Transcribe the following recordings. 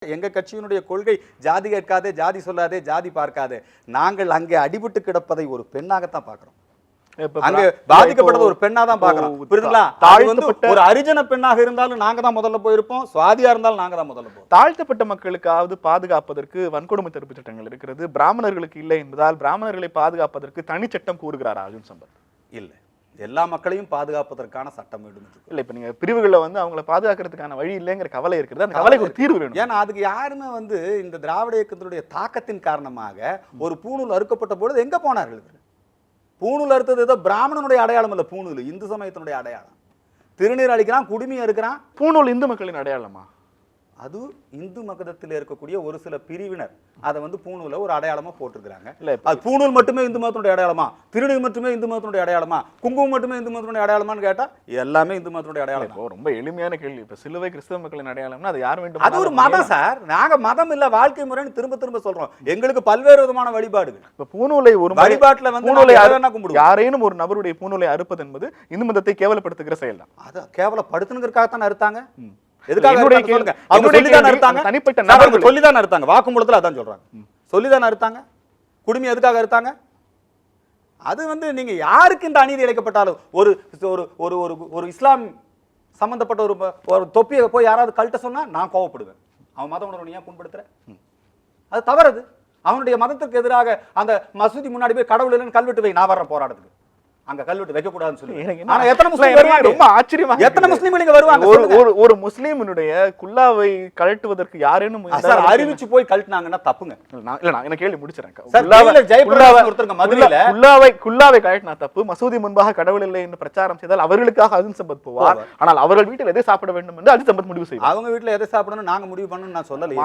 எங்க கட்சியினுடைய கொள்கை ஜாதி கேட்காதே, ஜாதி சொல்லாதே, ஜாதி பார்க்காதே. நாங்கள் அங்கே அடிபட்டு கிடப்பதை ஒரு பெண்ணாகத்தான் பார்க்கிறோம். அங்க பாதிக்கப்பட்டது ஒரு பெண்ணா தான் பார்க்கிறோம். புரியுதுங்களா? ஒரு அரிஜன பெண்ணாக இருந்தாலும் நாங்க தான் முதல்ல போயிருப்போம். சுவாதியா இருந்தாலும் நாங்க தான் முதல்ல போவோம். தாழ்த்தப்பட்ட மக்களுக்காவது பாதுகாப்பதற்கு வன்கொடுமை தடுப்பு சட்டங்கள் இருக்கிறது, பிராமணர்களுக்கு இல்லை என்பதால் பிராமணர்களை பாதுகாப்பதற்கு தனி சட்டம் கூறுகிறார் அர்ஜுன் சம்பத். இல்ல, எல்லா மக்களையும் பாதுகாப்பதற்கான சட்டம் வேண்டும். இல்ல, இப்ப நீங்க பிரிவுகளை அவங்களை பாதுகாக்கிறதுக்கான வழி இல்லைங்கிற கவலை இருக்கிறது. அந்த கவலைக்கு ஒரு தீர்வு வேணும். ஏன்னா அதுக்கு யாருமே இந்த திராவிட இயக்கத்தினுடைய தாக்கத்தின் காரணமாக ஒரு பூணூல் அறுக்கப்பட்ட பொழுது எங்க போனார்கள்? பூணூல் அறுத்தது ஏதோ பிராமணனுடைய அடையாளம் இல்ல, பூணூல் இந்து சமயத்தினுடைய அடையாளம். திருநீர் அளிக்கிறான், குடுமி இருக்கிறான். பூணூல் இந்து மக்களின் அடையாளமா? அது இந்து மதத்தில் இருக்கக்கூடிய ஒரு சில பிரிவினர் அதை பூணூல ஒரு அடையாளமா போட்டிருக்காங்க. அது பூணூல் மட்டுமே இந்து மதத்தினுடைய அடையாளமா, திருநீர் மட்டுமே இந்து மதத்தினுடைய அடையாளமா, குங்குமம் மட்டுமே இந்து மதத்தினுடைய அடையாளமான்னு கேட்டா எல்லாமே இந்து மதத்தினுடைய அடையாளம். ரொம்ப எளிமையான கேள்வி. இப்ப சிலுவை கிறிஸ்தவ மக்களின் அடையாளம்னா அது யார் வேண்டும்? அது ஒரு மதம் சார். நாங்க மதம் இல்ல, வாழ்க்கை முறைன்னு திரும்ப திரும்ப சொல்றோம். எங்களுக்கு பல்வேறு விதமான வழிபாடுகள். இப்ப பூணூலை ஒரு வழிபாட்டுல யாரேனும் ஒரு நபருடைய பூணூலை அறுப்பது என்பது இந்து மதத்தை கேவலப்படுத்துகிற செயல் தான். அதை கேவலப்படுத்துனதுக்காகத்தான் அறுத்தாங்க. வாக்குமூலத்துல அதான் சொல்றாங்க. சொல்லிதான் அறுத்தாங்க. குடுமி எதுக்காக அறுத்தாங்க? அது நீங்க யாருக்கு இந்த அநீதி இழைக்கப்பட்டாலும் ஒரு ஒரு ஒரு இஸ்லாம் சம்பந்தப்பட்ட ஒரு தொப்பியை போய் யாராவது கழட்ட சொன்னா நான் கோவப்படுவேன். அவன் மத உணர்வு ஏன் புண்படுத்துற? அது தவறது. அவனுடைய மதத்துக்கு எதிராக அந்த மசூதி முன்னாடி போய் கடவுள் இல்லைன்னு கல்வெட்டு வை, நான் வர்றேன் போராட்டத்துக்கு. அங்க கல்வெட்டு வைக்க கூடாதுன்னு சொல்லி. ஆனா எத்தனை முஸ்லிம் வருவாங்க? ரொம்ப ஆச்சரியமா. எத்தனை முஸ்லிம் இங்க வருவாங்க? ஒரு முஸ்லிமுடைய குல்லாவை கழட்டுவதற்கு யாரேனும் அறிவிச்சு போய் கழட்டினாங்கன்னா தப்புங்க. இல்ல, நான் என்ன கேள்வி முடிச்சறேன். குல்லாவை கழட்டினா தப்பு. மசூதி முன்பாக கடவுள் இல்லை என்று பிரச்சாரம் செய்தால் அவர்களுக்காக அர்ஜுன் சம்பத் போவார். ஆனால் அவர்கள் வீட்டில் எதை சாப்பிட வேண்டும் என்று அர்ஜுன் சம்பத் முடிவு செய்வார். அவங்க வீட்டில் எதை சாப்பிடணும் நாங்க முடிவு பண்ணணும் நான் சொல்லல.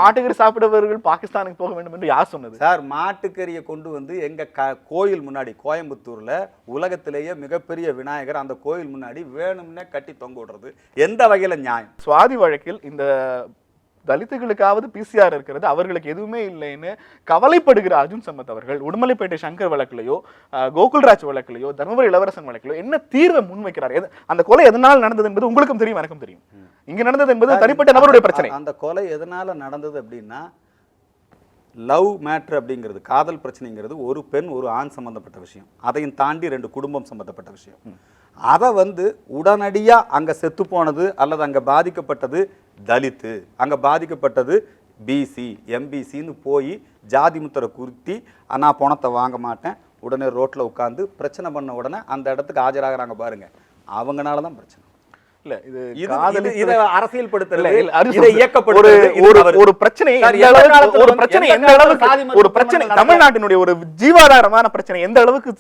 மாட்டுக்கறி சாப்பிடுபவர்கள் பாகிஸ்தானுக்கு போக வேண்டும் என்று யார் சொன்னது? சார், மாட்டுக்கறியை கொண்டு எங்க கோயில் முன்னாடி கோயம்புத்தூர்ல உலகத்திலேயே மிகப்பெரிய விநாயகர் அந்த கோயில் முன்னாடி வேணும்னே கட்டி தொங்க விடுறது எந்த வகையில நியாயம்? சுவாதி வழக்கில் இந்த தலித்துகளுக்காவது பிசிஆர் இருக்கிறது, அவர்களுக்கு எதுவுமே இல்லைன்னு கவலைப்படுகிற அர்ஜுன் சம்பத் அவர்கள் உடுமலைப்பேட்டை சங்கர் வழக்கிலையோ, கோகுல்ராஜ் வழக்கிலையோ, தர்மபுரி இளவரசன் வழக்கிலையோ என்ன தீர்வை முன்வைக்கிறார்? அந்த கொலை எதனால் நடந்தது என்பது உங்களுக்கும் தெரியும், எனக்கும் தெரியும். இங்க நடந்தது என்பது தனிப்பட்ட நபருடைய பிரச்சனை. அந்த கொலை எதனால நடந்தது அப்படின்னா லவ் மேட்ரு அப்படிங்கிறது, காதல் பிரச்சனைங்கிறது ஒரு பெண் ஒரு ஆண் சம்பந்தப்பட்ட விஷயம். அதையும் தாண்டி 2 குடும்பம் சம்பந்தப்பட்ட விஷயம். அதை உடனடியா அங்க செத்து போனது அல்லது அங்க பாதிக்கப்பட்டது தலித்து, அங்க பாதிக்கப்பட்டது பிசி எம்பிசின்னு போய் ஜாதி முத்திரை குர்த்தி நான் பணத்தை வாங்க மாட்டேன் உடனே ரோட்ல உட்கார்ந்து பிரச்சனை பண்ண உடனே அந்த இடத்துக்கு ஆஜராகிறாங்க பாருங்க, அவங்கனாலதான் பிரச்சனை. அரசியல் தமிழ்நாட்டினுடைய ஒரு ஜீவாதாரமான பிரச்சனை எந்த அளவுக்கு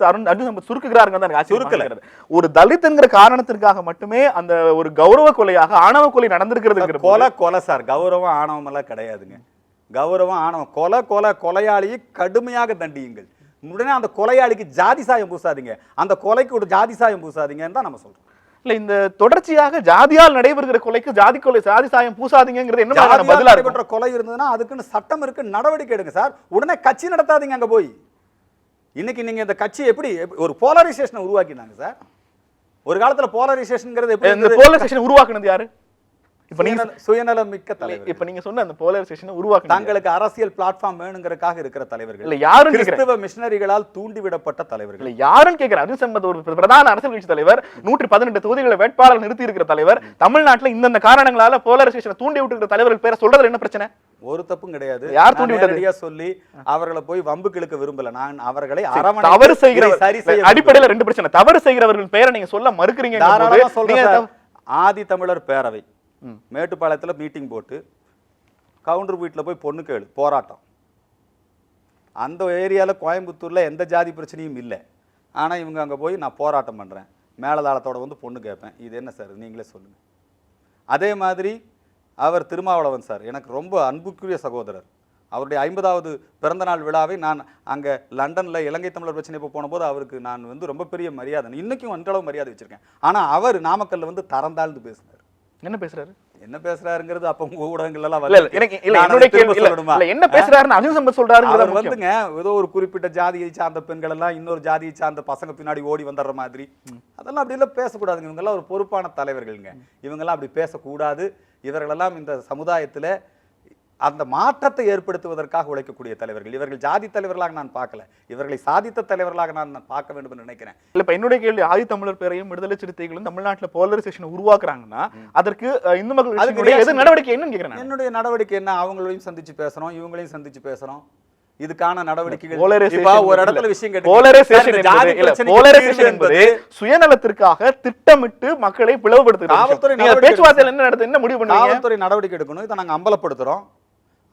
சுருக்குகிறார்கள். ஒரு தலித் என்கிற காரணத்திற்காக மட்டுமே அந்த ஒரு கௌரவ கொலையாக ஆணவ கொலை நடந்திருக்கிறது. கொலை சார், கௌரவம் ஆணவம் எல்லாம் கிடையாதுங்க. கௌரவம் ஆணவம். கொலையாளியை கடுமையாக தண்டியுங்கள். உடனே அந்த கொலையாளிக்கு ஜாதி சாயம் பூசாதீங்க, அந்த கொலைக்கு ஒரு ஜாதி சாயம் பூசாதீங்கன்னு தான் நம்ம சொல்றோம். இந்த தொடர்ச்சியாக ஜாதியால் நடைபெறுகிற கொலைக்கு ஜாதி சாயம் பூசாதீங்கிறது என்ன பதிலா நடைபெற்ற கொலை இருந்ததுன்னா அதுக்குன்னு சட்டம் இருக்கு, நடவடிக்கை எடுங்க சார். உடனே கட்சி நடத்தாதீங்க அங்க போய். இன்னைக்கு நீங்க இந்த கட்சி எப்படி ஒரு போலரைசேஷனை உருவாக்கினாங்க சார். ஒரு காலத்துல போலரைசேஷன்ங்கிறது எப்படி போலரைசேஷன் உருவாக்குனது யாரு? இப்ப நீங்க சுயநலம் மிக்க தலைவர். இப்ப நீங்க சொன்ன அந்த போலரைசேஷனை உருவாக்க தங்களுக்கு அரசியல் பிளாட்ஃபார்ம் வேணுங்கிறதுக்காக இருக்கிற தலைவர்கள் இல்ல, யாரும் கிறிஸ்தவ மிஷனரிகளால் தூண்டிவிடப்பட்ட தலைவர்கள். யாரும் கேட்கிற அர்ஜுன் சம்பத் ஒரு பிரதான அரசியல் கட்சி தலைவர், 118 தொகுதிகளை வேட்பாளர் நிறுத்தி இருக்கிற தலைவர், தமிழ்நாட்டில் இந்த காரணங்களால போலரைசேஷனை தூண்டி விட்டு தலைவர்கள் பேரை சொல்றதுல என்ன பிரச்சனை? ஒரு தப்பும் கிடையாது. யார் தூண்டி விட்டது சொல்லி அவர்களை போய் வம்புக்கு இழுக்க விரும்பல. நான் அவர்களை தவறு செய்கிற அடிப்படையில் 2 பிரச்சனை. தவறு செய்கிறவர்கள் பேரை நீங்க சொல்ல மறுக்கிறீங்க. ஆதி தமிழர் பேரவை மேட்டுப்பாளையத்துல மீட்டிங் போட்டு கவுண்டர் வீட்டில் போய் பொண்ணு கேளு போராட்டம். அந்த ஏரியால கோயம்புத்தூர்ல எந்த ஜாதி பிரச்சனையும் இல்லை. ஆனா இவங்க அங்க போய் நான் போராட்டம் பண்றேன், மேலதாளத்தோட பொண்ணு கேட்பேன். இது என்ன சார், நீங்களே சொல்லுங்க. அதே மாதிரி அவர் திருமாவளவன் சார் எனக்கு ரொம்ப அன்புக்குரிய சகோதரர். அவருடைய 50வது பிறந்தநாள் விழாவை நான் அங்கே லண்டனில் இலங்கை தமிழர் பிரச்சனை இப்போ போனபோது அவருக்கு நான் ரொம்ப பெரிய மரியாதை, இன்னைக்கும் அன்றளவு மரியாதை வச்சிருக்கேன். ஆனால் அவர் நாமக்கல்ல தரந்தாழ்ந்து பேசினார். என்ன பேசுறாரு? என்ன பேசுறாருங்கிறது அப்ப ஊடகங்கள் எல்லாம் என்ன பேசுறாருன்னு அர்ஜுன் சம்பத் சொல்றாரு. ஏதோ ஒரு குறிப்பிட்ட ஜாதியை சார்ந்த பெண்கள் எல்லாம் இன்னொரு ஜாதியை சார்ந்த பசங்க பின்னாடி ஓடி வந்துடுற மாதிரி அதெல்லாம் அப்படி எல்லாம் பேசக்கூடாதுங்க. இவங்க எல்லாம் ஒரு பொறுப்பான தலைவர்கள்ங்க. இவங்க எல்லாம் அப்படி பேசக்கூடாது. இவர்களெல்லாம் இந்த சமுதாயத்துல அந்த மாற்றத்தை ஏற்படுத்துவதற்காக உழைக்கக்கூடிய தலைவர்கள். இவர்கள் ஜாதி தலைவர்களாக நான் பார்க்கல, இவர்களை சாதித்த தலைவர்களாக நான் பார்க்க வேண்டும் என்று நினைக்கிறேன். இல்ல இப்ப என்னுடைய கேள்வி, ஆதித்தமிழர் பேரையும் விடுதலை சிறுத்தைகளும் தமிழ்நாட்டுல போலரைசேஷன் உருவாக்குறாங்கன்னா அதற்கு இந்து மக்கள் கட்சியினுடைய எது நடவடிக்கை என்னன்னு கேக்குறேன். என்னுடைய நடவடிக்கை என்ன? அவங்களையும் சந்திச்சு பேசணும், இவங்களையும் சந்திச்சு பேசணும். இதுக்கான நடவடிக்கைகள் ஒரு இடத்துல விஷயம் என்பது சுயநலத்திற்காக திட்டமிட்டு மக்களை பிளவுபடுத்துகிறது. பேச்சுவார்த்தையில் என்ன நடக்குது, என்ன முடிவு பண்ணி காவல்துறை நடவடிக்கை எடுக்கணும். இதை நாங்க அம்பலப்படுத்துறோம்.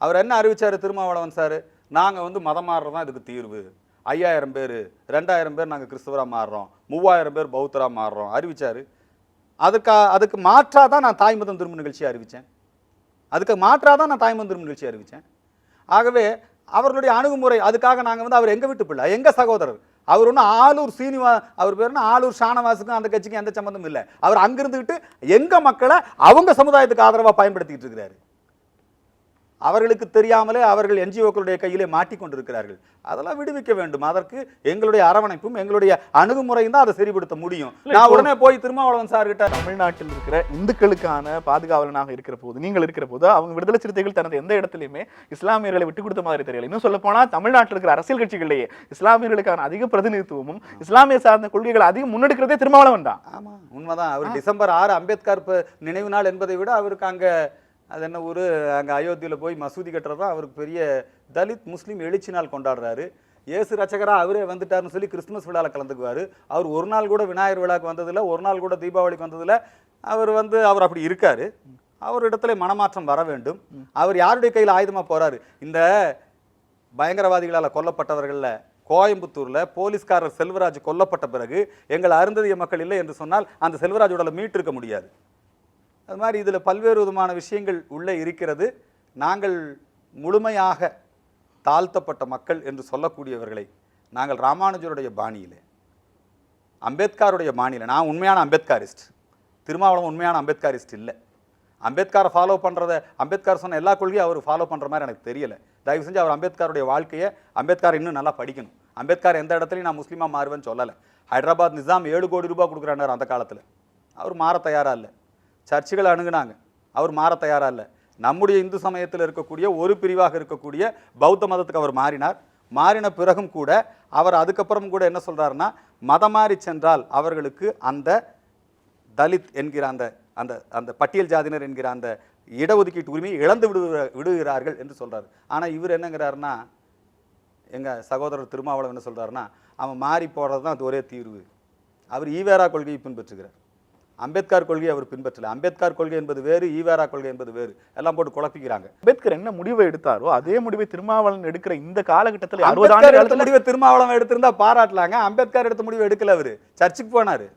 அவர் என்ன அறிவிச்சாரு திருமாவளவன் சார்? நாங்க வந்து மதம் மாறுறதா இதுக்கு தீர்வு. 5000 பேர் 2000 பேர் நாங்க கிறிஸ்தவரா மாறுறோம், 3000 பேர் பௌத்தரா மாறுறோம் அறிவிச்சாரு. அதுக்கு மாற்றாதான் நான் தாய் மதம் திரும்ப நிகழ்ச்சி அறிவிச்சேன். அதுக்கு மாற்றாதான் நான் தாய் மதம் திரும்ப நிகழ்ச்சி அறிவிச்சேன். ஆகவே அவர்களுடைய அணுகுமுறை, அதுக்காக நாங்க வந்து அவர் எங்க வீட்டு பிள்ளை, எங்க சகோதரர். அவர் ஒன்றும் ஆலூர் அவர் பேருன்னா ஆலூர் ஷானவாசுக்கும் அந்த கட்சிக்கும் எந்த சம்பந்தமும் இல்லை. அவர் அங்கிருந்துகிட்டு எங்க மக்களை அவங்க சமுதாயத்துக்கு ஆதரவா பயன்படுத்திட்டு இருக்கிறாரு. அவர்களுக்கு தெரியாமலே அவர்கள் என்ஜிஓக்களுடைய கையிலே மாட்டிக்கொண்டிருக்கிறார்கள். அதெல்லாம் விடுவிக்க வேண்டும். அதற்கு எங்களுடைய அரவணைப்பும் எங்களுடைய அணுகுமுறையும் தான் அதை சரிப்படுத்த முடியும். நான் உடனே போய் திருமாவளவன் சார் கிட்ட, தமிழ்நாட்டில் இருக்கிற இந்துக்களுக்கான பாதுகாவலனாக இருக்கிற போது, நீங்கள் இருக்கிற போது, அவங்க விடுதலை சிறுத்தைகள் தனது எந்த இடத்துலையுமே இஸ்லாமியர்களை விட்டு கொடுத்த மாதிரி தெரியல. இன்னும் சொல்ல போனா தமிழ்நாட்டில் இருக்கிற அரசியல் கட்சிகளிலேயே இஸ்லாமியர்களுக்கான அதிக பிரதிநிதித்துவமும் இஸ்லாமிய சார்ந்த கொள்கைகளை அதிகம் முன்னெடுக்கிறதே திருமாவளவன் தான். ஆமா, உண்மைதான். அவர் டிசம்பர் 6 அம்பேத்கர் நினைவு நாள் என்பதை விட அவருக்கு அங்க அது என்ன ஊர், அங்கே அயோத்தியில் போய் மசூதி கட்டுறதா அவருக்கு பெரிய தலித் முஸ்லீம் எழுச்சி நாள் கொண்டாடுறாரு. இயேசு ரச்சகராக அவரே வந்துட்டாருன்னு சொல்லி கிறிஸ்துமஸ் விழாவில் கலந்துக்குவார். அவர் ஒரு நாள் கூட விநாயகர் விழாவுக்கு வந்ததில்லை, ஒரு நாள் கூட தீபாவளிக்கு வந்ததில்லை. அவர் அப்படி இருக்காரு. அவர் இடத்துல மனமாற்றம் வர வேண்டும். அவர் யாருடைய கையில் ஆயுதமாக போகிறாரு? இந்த பயங்கரவாதிகளால் கொல்லப்பட்டவர்களில் கோயம்புத்தூரில் போலீஸ்காரர் செல்வராஜ் கொல்லப்பட்ட பிறகு எங்கள் அருந்ததிய மக்கள் இல்லை என்று சொன்னால் அந்த செல்வராஜ் உடலை மீட்டிருக்க முடியாது. அது மாதிரி இதில் பல்வேறு விதமான விஷயங்கள் உள்ளே இருக்கிறது. நாங்கள் முழுமையாக தாழ்த்தப்பட்ட மக்கள் என்று சொல்லக்கூடியவர்களை நாங்கள் ராமானுஜருடைய பாணியிலே, அம்பேத்கருடைய பாணியில், நான் உண்மையான அம்பேத்கரிஸ்ட், திருமாவளவன் உண்மையான அம்பேத்கரிஸ்ட் இல்லை. அம்பேத்கரை ஃபாலோ பண்ணுறத, அம்பேத்கர் சொன்ன எல்லா கொள்கையும் அவர் ஃபாலோ பண்ணுற மாதிரி எனக்கு தெரியலை. தயவு செஞ்சு அவர் அம்பேத்கருடைய வாழ்க்கையை, அம்பேத்கர் இன்னும் நல்லா படிக்கணும். அம்பேத்கர் எந்த இடத்துலையும் நான் முஸ்லீமாக மாறுவேன்னு சொல்லலை. ஹைதராபாத் நிசாம் 7 கோடி ரூபாய் கொடுக்குறாரு அந்த காலத்தில். அவர் மாற தயாராக இல்லை. சர்ச்சுகளை அணுகுனாங்க, அவர் மாற தயாராக இல்லை. நம்முடைய இந்து சமயத்தில் இருக்கக்கூடிய ஒரு பிரிவாக இருக்கக்கூடிய பௌத்த மதத்துக்கு அவர் மாறினார். மாறின பிறகும் கூட அவர் அதுக்கப்புறம் கூட என்ன சொல்கிறாருன்னா, மதம் மாறி சென்றால் அவர்களுக்கு அந்த தலித் என்கிற அந்த அந்த அந்த பட்டியல் ஜாதியினர் என்கிற அந்த இடஒதுக்கீட்டு உரிமையை இழந்து விடுகிறார்கள் என்று சொல்கிறார். ஆனால் இவர் என்னங்கிறாருன்னா, எங்கள் சகோதரர் திருமாவளவன் என்ன சொல்கிறாருன்னா, அவன் மாறி போகிறது தான் அது ஒரே தீர்வு. அவர் ஈவேரா கொள்கையை பின்பற்றுகிறார். அம்பேத்கர் கொள்கையை அவர் பின்பற்றல. அம்பேத்கர் கொள்கை என்பது வேறு, ஈவேரா கொள்கை என்பது வேறு. எல்லாம் போட்டு குழப்பிக்கிறாங்க. அம்பேத்கர் என்ன முடிவை எடுத்தாரோ அதே முடிவை திருமாவளவன் எடுக்கிற இந்த காலகட்டத்தில் 60 ஆண்டு முடிவை திருமாவளவன் எடுத்திருந்தா பாராட்டலாங்க. அம்பேத்கர் எடுத்த முடிவை எடுக்கல. அவரு சர்ச்சுக்கு போனாரு.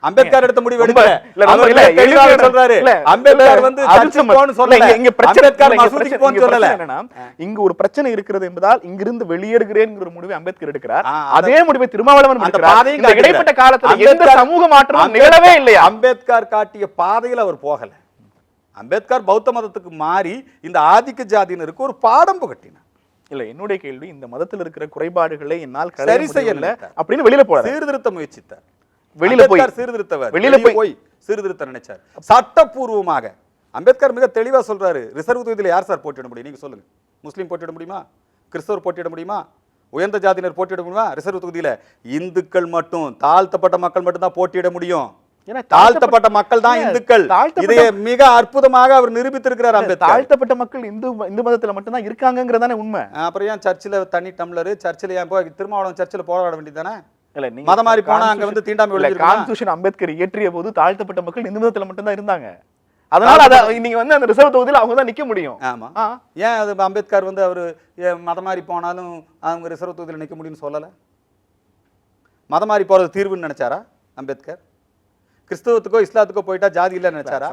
அம்பேத்கர் எடுத்த முடிவு எடுக்கல. சொல்றாரு அம்பேத்கர் வந்து சர்ச்சுக்கு போன்னு சொல்லல, அம்பேத்கர் மசூதிக்கு போன்னு சொல்லல. இங்க ஒரு பிரச்சனை இருக்கிறது என்பதால் இங்கிருந்து வெளியேறுகிறேன்ங்கிற முடிவை அம்பேத்கர் எடுக்கிறார். அதே முடிவை திருமாவளவன் எடுக்கிறார். இந்த இடைப்பட்ட காலத்துல எந்த சமூக மாற்றமும் நிகழவே இல்லையா? அம்பேத்கர் காட்டிய பாதையில் அவர் போகல. அம்பேத்கர் பௌத்த மதத்துக்கு மாறி இந்த ஆதிக்க ஜாதியினருக்கு ஒரு பாடம் புகட்டினார். இல்ல, என்னுடைய கேள்வி, இந்த மதத்தில் இருக்கிற குறைபாடுகளை என்னால் சரி செய்யல அப்படின்னு வெளியில போறார், சீர்திருத்த முயற்சித்தார். வெளியில போய் சீர்திருத்த நினைச்சார். சட்டப்பூர்வமாக அம்பேத்கர் மிக தெளிவா சொல்றாரு, ரிசர்வ் தொகுதியில் யார் சார் போட்டியிட முடியும்? நீங்க சொல்லுங்க. முஸ்லீம் போட்டியிட முடியுமா? கிறிஸ்தவர் போட்டியிட முடியுமா? உயர்ந்த ஜாதியினர் போட்டியிட முடியுமா? ரிசர்வ் தொகுதியில இந்துக்கள் மட்டும், தாழ்த்தப்பட்ட மக்கள் மட்டும் தான் போட்டியிட முடியும். தாழ்த்தப்பட்ட மக்கள் தான் இந்துக்கள். இதை மிக அற்புதமாக அவர் நிரூபித்திருக்கிறார் அம்பேத்கர். தாழ்த்தப்பட்ட மக்கள் இந்து மதத்துல மட்டும் தான் இருக்காங்கிறதானே உண்மை. அப்புறம் ஏன் சர்ச்சில் தனி டம்ளர், சர்ச்சில் ஏன் போய் திருமாவளவன் சர்ச்சில் போராட வேண்டியதானே? மதம் மாறி போனா அங்க வந்து தீண்டாமை. கான்ஸ்டிடியூஷன் அம்பேத்கர் இயற்றிய போது தாழ்த்தப்பட்ட மக்கள் இந்து மதத்துல மட்டும் தான் இருந்தாங்க. அதனால நீங்க வந்து அந்த ரிசர்வ் தொகுதியில் அவங்க தான் நிக்க முடியும். ஆமா, ஏன் அது அம்பேத்கர் வந்து அவரு மதம் மாறி போனாலும் அவங்க ரிசர்வ் தொகுதியில் நிக்க முடியும்னு சொல்லல? மதம் மாறி போறது தீர்வுன்னு நினைச்சாரா அம்பேத்கர்? கிறிஸ்தவத்துக்கோ இஸ்லாத்துக்கோ போயிட்டா ஜாதி இல்லைன்னு நினைச்சாரா?